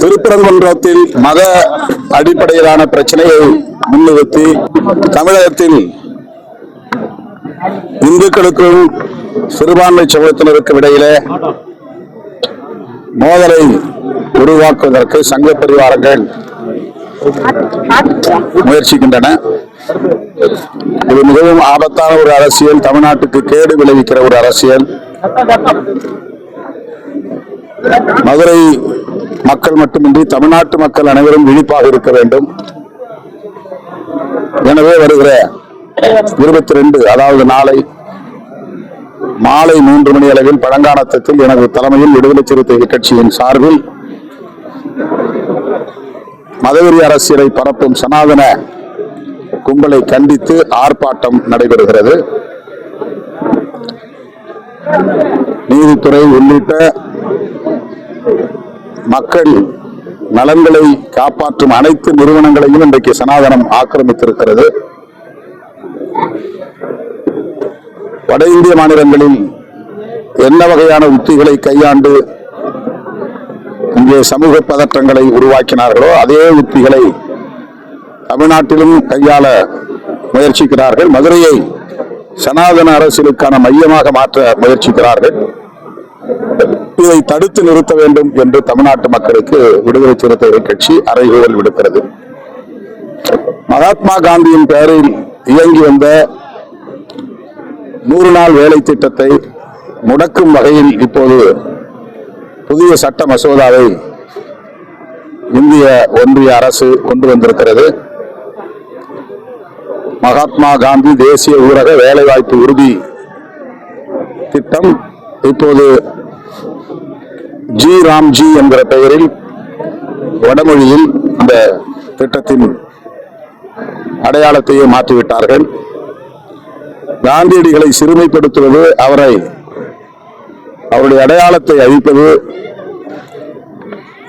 திருப்பரங்குன்றத்தில் மத அடிப்படையிலான பிரச்சனையை முன்னிறுத்தி தமிழகத்தில் இந்துக்களுக்கும் சிறுபான்மை சமூகத்தினருக்கும் இடையிலே மோதலை உருவாக்குவதற்கு சங்க பரிவாரங்கள் முயற்சிக்கின்றன. இது மிகவும் ஆபத்தான ஒரு அரசியல், தமிழ்நாட்டுக்கு கேடு விளைவிக்கிற ஒரு அரசியல். மதுரை மக்கள் மட்டுமின்றி தமிழ்நாட்டு மக்கள் அனைவரும் விழிப்பாக இருக்க வேண்டும். எனவே வருகிற 22 அதாவது நாளை மாலை 3 மணி அளவில் பழங்கானத்தில் எனது தலைமையில் விடுதலை சிறுத்தைகள் கட்சியின் சார்பில் மதவெறி அரசியலை பரப்பும் சனாதன கும்பலை கண்டித்து ஆர்ப்பாட்டம் நடைபெறுகிறது. நீதித்துறை உள்ளிட்ட மக்கள் நலன்களை காப்பாற்றும் அனைத்து நிறுவனங்களையும் இன்றைக்கு சனாதனம் ஆக்கிரமித்திருக்கிறது. வட இந்திய மாநிலங்களில் என்ன வகையான உத்திகளை கையாண்டு இங்கே சமூக பதற்றங்களை உருவாக்கினார்களோ அதே உத்திகளை தமிழ்நாட்டிலும் கையாள முயற்சிக்கிறார்கள். மதுரையை சனாதன அரசியலுக்கான மையமாக மாற்ற முயற்சிக்கிறார்கள். இதை தடுத்து நிறுத்த வேண்டும் என்று தமிழ்நாட்டு மக்களுக்கு விடுதலை சிறுத்தைகள் கட்சி அறைகூவல் விடுக்கிறது. மகாத்மா காந்தியின் பெயரில் இயங்கி வந்த 100 நாள் வேலை திட்டத்தை முடக்கும் வகையில் இப்போது புதிய சட்ட மசோதாவை இந்திய ஒன்றிய அரசு கொண்டு வந்திருக்கிறது. மகாத்மா காந்தி தேசிய ஊரக வேலைவாய்ப்பு உறுதி திட்டம் இப்போது ஜி ராம்ஜி என்கிற பெயரில் வடமொழியில் இந்த திட்டத்தின் அடையாளத்தையே மாற்றிவிட்டார்கள். காந்தியடிகளை சிறுமைப்படுத்துவது, அவருடைய அடையாளத்தை அழிப்பது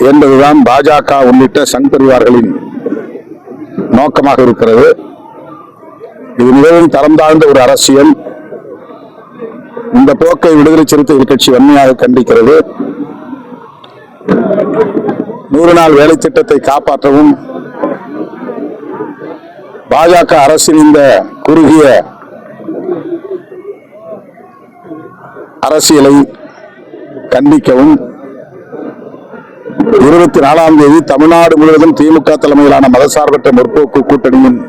என்பதுதான் பாஜக உள்ளிட்ட சங் பரிவார்களின் நோக்கமாக இருக்கிறது. இது மிகவும் தரம் தாழ்ந்த ஒரு அரசியல். இந்த போக்கை விடுதலை சிறுத்தைகள் கட்சி வன்மையாக கண்டிக்கிறது. 100 நாள் வேலை திட்டத்தை காப்பாற்றவும் பாஜக அரசின் இந்த குறுகிய அரசியலை கண்டிக்கவும் 24ஆம் தேதி தமிழ்நாடு முழுவதும் திமுக தலைமையிலான மதசார்பற்ற முற்போக்கு கூட்டணியின்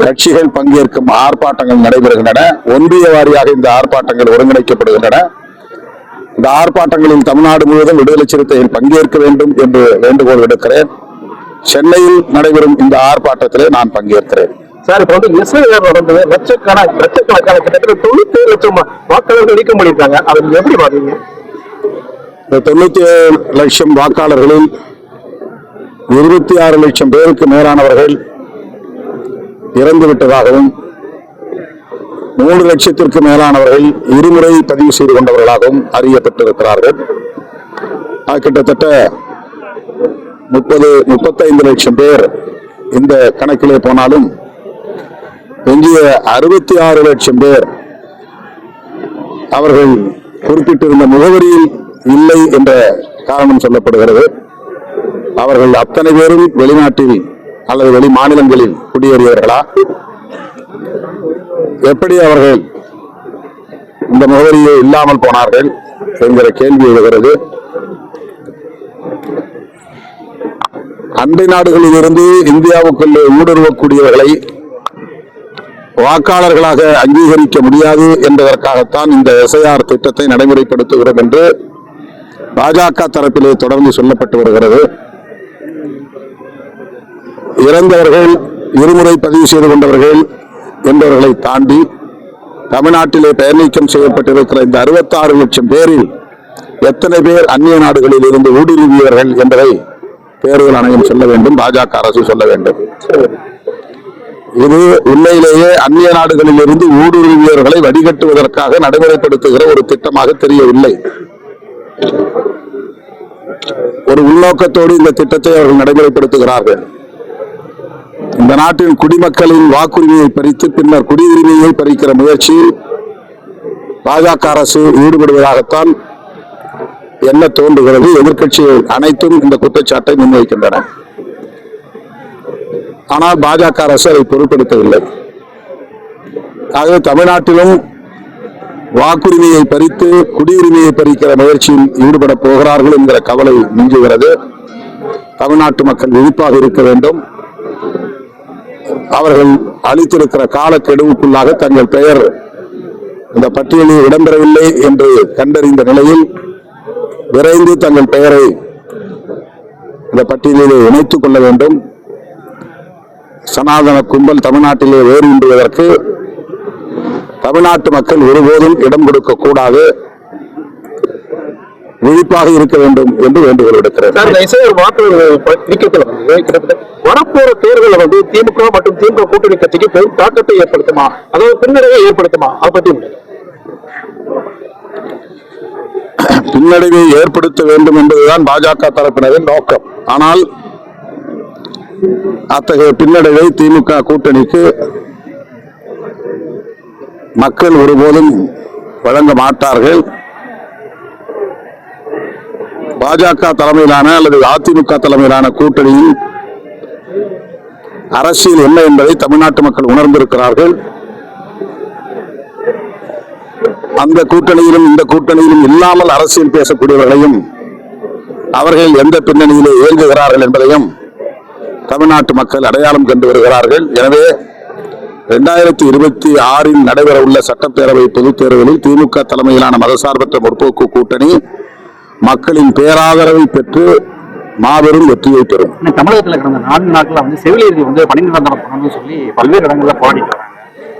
கட்சிகள் பங்கேற்கும் ஆர்ப்பாட்டங்கள் நடைபெறுகின்றன. ஒன்றிய வாரியாக இந்த ஆர்ப்பாட்டங்கள் ஒருங்கிணைக்கப்படுகின்றன. இந்த ஆர்ப்பாட்டங்களில் தமிழ்நாடு முழுவதும் விடுதலை சிறுத்தைகள் பங்கேற்க வேண்டும் என்று வேண்டுகோள் விடுக்கிறேன். சென்னையில் நடைபெறும் இந்த ஆர்ப்பாட்டத்திலே நான் பங்கேற்கிறேன். சார், இப்ப எஸ்ஐஆர் நடந்தது, லட்சக்கணக்கான கிட்டத்தட்ட 97 லட்சம் வாக்காளர்கள் நீக்கம் பண்ணியிருக்காங்க. அதை எப்படி பாத்தீங்க? இந்த 97 லட்சம் வாக்காளர்களில் 26 லட்சம் பேருக்கு மேலானவர்கள் இறந்துவிட்டதாகவும் 3 லட்சத்திற்கு மேலானவர்கள் இருமுறை பதிவு செய்து கொண்டவர்களாகவும் அறியப்பட்டிருக்கிறார்கள். கிட்டத்தட்ட 30-35 லட்சம் பேர் இந்த கணக்கிலே போனாலும் எஞ்சிய 66 லட்சம் பேர் அவர்கள் குறிப்பிட்டிருந்த முகவரியில் இல்லை என்ற காரணம் சொல்லப்படுகிறது. அவர்கள் அத்தனை பேரும் வெளிநாட்டில் அல்லது வெளி மாநிலங்களில் குடியேறியவர்களா? எப்படி அவர்கள் இந்த முகவரியை இல்லாமல் போனார்கள் என்கிற கேள்வி எழுகிறது. அண்டை நாடுகளில் இருந்து இந்தியாவுக்குள்ளே ஊடுருவக்கூடியவர்களை வாக்காளர்களாக அங்கீகரிக்க முடியாது என்பதற்காகத்தான் இந்த எஸ்ஐஆர் திட்டத்தை நடைமுறைப்படுத்துகிறோம் என்று பாஜக தரப்பிலே தொடர்ந்து சொல்லப்பட்டு வருகிறது. இறந்தவர்கள், இருமுறை பதிவு செய்து கொண்டவர்கள் என்பவர்களை தாண்டி தமிழ்நாட்டிலே பெயர் நீக்கம் செய்யப்பட்டிருக்கிற இந்த 66 லட்சம் பேரில் எத்தனை பேர் அந்நிய நாடுகளில் இருந்து ஊடுருவியவர்கள் என்பதை தேர்தல் ஆணையம் சொல்ல வேண்டும், பாஜக அரசு சொல்ல வேண்டும். இது உண்மையிலேயே அந்நிய நாடுகளில் இருந்து ஊடுருவியவர்களை வடிகட்டுவதற்காக நடைமுறைப்படுத்துகிற ஒரு திட்டமாக தெரியவில்லை. ஒரு உள்நோக்கத்தோடு இந்த திட்டத்தை அவர்கள் நடைமுறைப்படுத்துகிறார்கள். இந்த நாட்டின் குடிமக்களின் வாக்குரிமையை பறித்து பின்னர் குடியுரிமையை பறிக்கிற முயற்சியில் பாஜக அரசு ஈடுபடுவதாகத்தான் என்ன தோன்றுகிறது. எதிர்க்கட்சிகள் அனைத்தும் இந்த குற்றச்சாட்டை முன்வைக்கின்றன. ஆனால் பாஜக அரசு அதை பொருட்படுத்தவில்லை. ஆகவே தமிழ்நாட்டிலும் வாக்குரிமையை பறித்து குடியுரிமையை பறிக்கிற முயற்சியில் ஈடுபட போகிறார்கள் என்கிற கவலை மிஞ்சுகிறது. தமிழ்நாட்டு மக்கள் விழிப்பாக இருக்க வேண்டும். அவர்கள் அளித்திருக்கிற காலக்கெடுவுக்குள்ளாக தங்கள் பெயர் இந்த பட்டியலில் இடம்பெறவில்லை என்று கண்டறிந்த நிலையில் விரைந்து தங்கள் பெயரை இந்த பட்டியலில் இணைத்துக் கொள்ள வேண்டும். சனாதன கும்பல் தமிழ்நாட்டிலே வேரூன்றுவதற்கு தமிழ்நாட்டு மக்கள் ஒருபோதும் இடம் கொடுக்க கூடாது, விழிப்பாக இருக்க வேண்டும் என்று வேண்டுகோள் விடுக்கிறேன். வரப்போற தேர்தல் வந்து திமுக மற்றும் திமுக கூட்டணி கட்சிக்கு பெரும் தாக்கத்தை ஏற்படுத்துமா, அதாவது பின்னடைவை ஏற்படுத்துமா? அதை பற்றி பின்னடைவை ஏற்படுத்த வேண்டும் என்பதுதான் பாஜக தரப்பினரின் நோக்கம். ஆனால் அத்தகைய பின்னடைவை திமுக கூட்டணிக்கு மக்கள் ஒருபோதும் வழங்க மாட்டார்கள். பாஜக தலைமையிலான அல்லது அதிமுக தலைமையிலான கூட்டணியின் அரசியல் என்ன என்பதை தமிழ்நாட்டு மக்கள் உணர்ந்திருக்கிறார்கள். அந்த கூட்டணியிலும் இந்த கூட்டணியிலும் இல்லாமல் அரசியல் பேசக்கூடியவர்களையும் அவர்கள் எந்த பின்னணியிலே இயங்குகிறார்கள் என்பதையும் தமிழ்நாட்டு மக்கள் அடையாளம் கண்டு வருகிறார்கள். எனவே 2026 நடைபெற உள்ள சட்டப்பேரவை பொதுத் தேர்தலில் திமுக தலைமையிலான மதசார்பற்ற முற்போக்கு கூட்டணி மக்களின் பேராதரவை பெற்று மாபெரும் வெற்றியை பெறும். தமிழகத்தில் கடந்த 4 நாட்கள் வந்து செவிலியர்கள் வந்து பணி நிரந்தரம் பண்ணணும்னு சொல்லி பல்வேறு இடங்களில் போராடிட்டு வராங்க.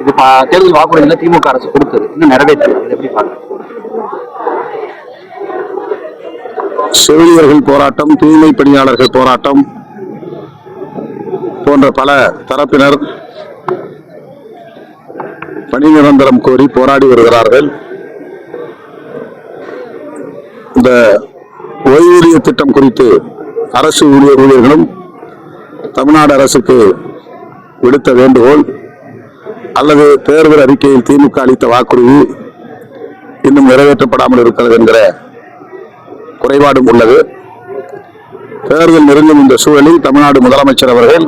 இது தேர்தல் வாக்குறுதியில் திமுக அரசு கொடுத்தது, இன்னும் நிறைவேற்றது. எப்படி பார்க்க? செவிலியர்கள் போராட்டம், தூய்மை பணியாளர்கள் போராட்டம் போன்ற பல தரப்பினர் பணி நிரந்தரம் கோரி போராடி வருகிறார்கள். இந்த ஓய்வூதிய திட்டம் குறித்து அரசு ஊழியர்களும் தமிழ்நாடு அரசுக்கு விடுத்த வேண்டுகோள் அல்லது தேர்தல் அறிக்கையில் திமுக அளித்த வாக்குறுதி இன்னும் நிறைவேற்றப்படாமல் இருக்கிறது என்கிற குறைபாடும் உள்ளது. தேர்தல் நெருங்கும் இந்த சூழலில் தமிழ்நாடு முதலமைச்சர் அவர்கள்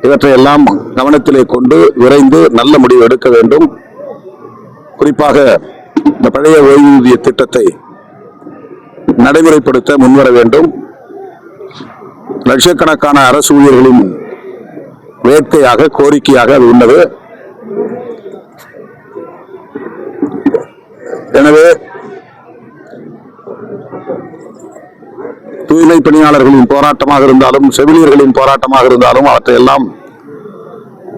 இவற்றையெல்லாம் கவனத்திலே கொண்டு விரைந்து நல்ல முடிவு எடுக்க வேண்டும். குறிப்பாக இந்த பழைய ஓய்வூதிய திட்டத்தை நடைமுறைப்படுத்த முன்வர வேண்டும். லட்சக்கணக்கான அரசு ஊழியர்களின் வேட்கையாக, கோரிக்கையாக அது உள்ளது. எனவே தூய்மை பணியாளர்களின் போராட்டமாக இருந்தாலும் செவிலியர்களின் போராட்டமாக இருந்தாலும் அவற்றையெல்லாம்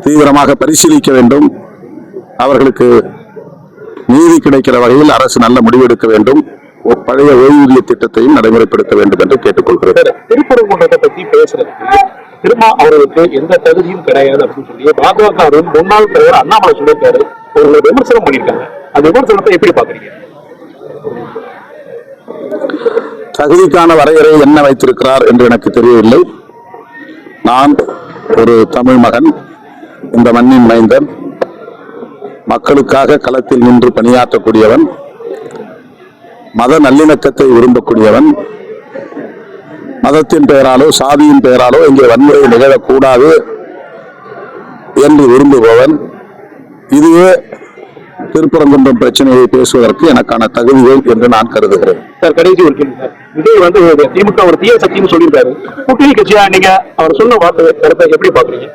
தீவிரமாக பரிசீலிக்க வேண்டும். அவர்களுக்கு நீதி கிடைக்கிற வகையில் அரசு நல்ல முடிவெடுக்க வேண்டும். பழைய ஓய்வூதிய திட்டத்தையும் நடைமுறைப்படுத்த வேண்டும் என்று கேட்டுக்கொள்கிறேன். திருப்பரங்குன்றத்தை பற்றி பேசுறதுக்கு திருமா அவர்களுக்கு எந்த தகுதியும் கிடையாது அப்படின்னு சொல்லி பாஜக முன்னாள் தலைவர் அண்ணாமலை சொல்லியிருக்காரு. ஒரு விமர்சனம் பண்ணியிருக்காங்க. அந்த விமர்சனத்தை எப்படி பாக்குறீங்க? தகுதிக்கான வரையறை என்ன வைத்திருக்கிறார் என்று எனக்கு தெரியவில்லை. நான் ஒரு தமிழ் மகன், இந்த மண்ணின் மைந்தன், மக்களுக்காக களத்தில் நின்று பணியாற்றக்கூடியவன், மத நல்லிணக்கத்தை விரும்பக்கூடியவன், மதத்தின் பெயராலோ சாதியின் பெயராலோ இங்கே வன்முறை நிகழக்கூடாது என்று விரும்புபவன். இதுவே திருப்பரங்குன்றம் பிரச்சனையை பேசுவதற்கு எனக்கான தகுதிகள் என்று நான் கருதுகிறேன். சார், கடைசி ஒரு கேள்வி சார். விஜய் வந்து திமுக ஒரு தீய சக்தின்னு சொல்லியிருக்காரு. கூட்டணி கட்சியா நீங்க அவர் சொன்ன வார்த்தை எப்படி பாக்குறீங்க?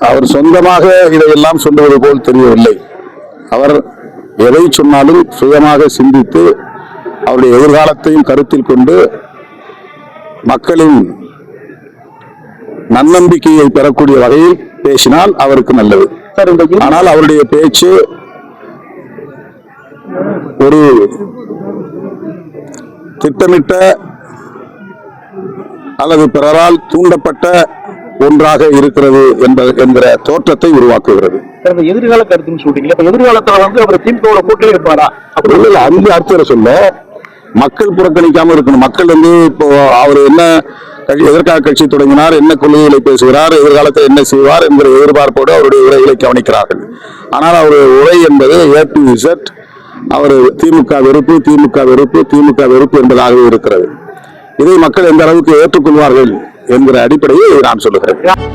அவர் சொந்தமாக இதையெல்லாம் சொல்லுவது போல் தெரியவில்லை. அவர் எதை சொன்னாலும் சுயமாக சிந்தித்து அவருடைய எதிர்காலத்தையும் கருத்தில் கொண்டு மக்களின் நன்னம்பிக்கையை பெறக்கூடிய வகையில் பேசினால் அவருக்கு நல்லது. ஆனால் அவருடைய பேச்சு ஒரு திட்டமிட்ட அல்லது பிறரால் தூண்டப்பட்ட ஒன்றாக இருக்கிறது என்கிற தோற்றத்தை உருவாக்குகிறது. எதிர்கால கருத்துன்னு சொல்றீங்க. எதிர்காலத்தில் வந்து அவர் திமுக கூட்டணி இருப்பாரா? அப்படி இல்லை, அந்த அர்த்தம் சொல்ல மக்கள் புறக்கணிக்காம இருக்கணும். மக்கள் வந்து இப்போ அவர் என்ன எதிர்கால கட்சி தொடங்கினார், என்ன கொள்கைகளை பேசுகிறார், எதிர்காலத்தில் என்ன செய்வார் என்கிற எதிர்பார்ப்போடு அவருடைய உரைகளை கவனிக்கிறார்கள். ஆனால் அவருடைய உரை என்பது A to Z அவர் திமுக வெறுப்பு திமுக வெறுப்பு திமுக வெறுப்பு என்பதாகவே இருக்கிறது. இதை மக்கள் எந்த அளவுக்கு ஏற்றுக்கொள்வார்கள் என்கிற அடிப்படையை நான் சொல்லுகிறேன்.